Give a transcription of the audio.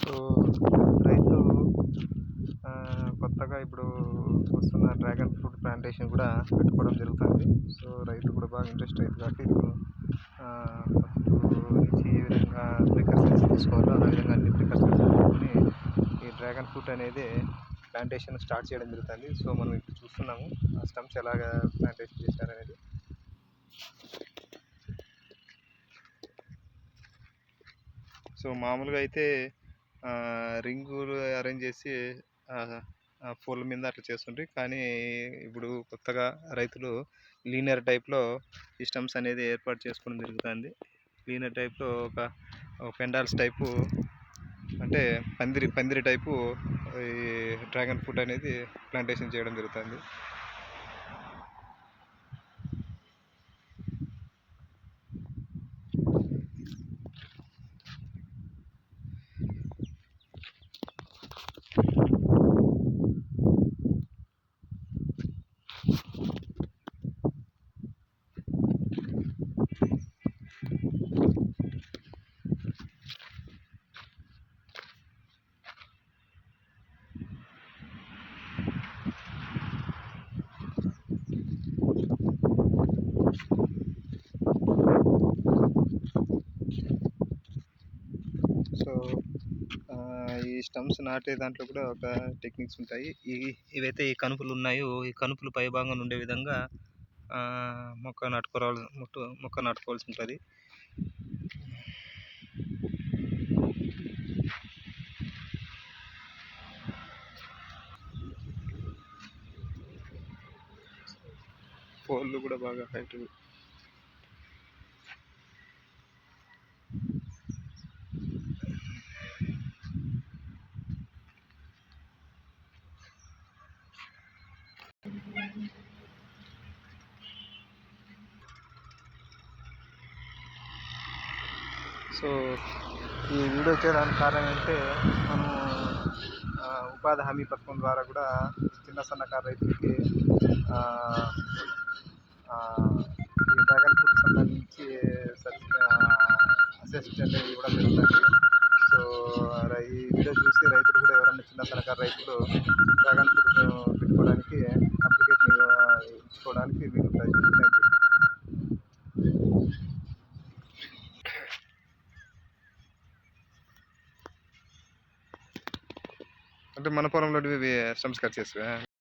So, రైతు కొత్తగా ఇప్పుడు వస్తున్న డ్రాగన్ ఫ్రూట్ ప్లాంటేషన్ కూడా పెట్టుకోవడం జరుగుతుంది. సో, రైతు కూడా బాగా ఇంట్రెస్ట్ రైతు కాబట్టి ఇప్పుడు ఫస్టు నుంచి ఏ విధంగా ప్రికాషన్స్ తీసుకోవాలో ఆ విధంగా అన్ని ప్రికాషన్స్ తీసుకొని ఈ డ్రాగన్ ఫ్రూట్ అనేది ప్లాంటేషన్ స్టార్ట్ చేయడం జరుగుతుంది. సో, మనం ఇప్పుడు చూస్తున్నాము ఆ స్టమ్స్ ఎలాగా ప్లాంటేషన్ చేశారనేది. సో, మామూలుగా అయితే రింగులు అరేంజ్ చేసి పూల మీద అట్లా చేస్తుండ్రి. కానీ ఇప్పుడు కొత్తగా రైతులు లీనియర్ టైప్‌లో ఈ స్టమ్స్ అనేది ఏర్పాటు చేసుకోవడం జరుగుతుంది. లీనియర్ టైప్‌లో ఒక పెండాల్స్ టైపు, అంటే పందిరి టైపు ఈ డ్రాగన్ ఫ్రూట్ అనేది ప్లాంటేషన్ చేయడం జరుగుతుంది. సో, ఈ స్టమ్స్ నాటే దాంట్లో కూడా ఒక టెక్నిక్స్ ఉంటాయి. ఇవైతే ఈ కనుపులు ఉన్నాయో, ఈ కనుపులు పైభాగంలో ఉండే విధంగా మొక్క నాటుకోవాల్సి ఉంటుంది. పోల్లు కూడా బాగా హైట్. సో, ఈ వీడియో చేయడానికి కారణం ఏంటంటే మనము ఉపాధి హామీ పథకం ద్వారా కూడా చిన్న సన్నకారు రైతులకి ఈ డ్రాగన్ ఫ్రూట్ సంబంధించి అసిస్ట్ అనేది ఇవ్వడం జరుగుతుంది. సో, ఈ వీడియో చూసి రైతులు కూడా ఎవరైనా చిన్న సన్నకారు రైతులు డ్రాగన్ ఫ్రూట్ పెట్టుకోవడానికి అప్లికేషన్ ఇచ్చుకోవడానికి వీలుంటుంది. Thank you. అంటే మన పొలంలో స్టమ్స్ కట్ చేస్తావా?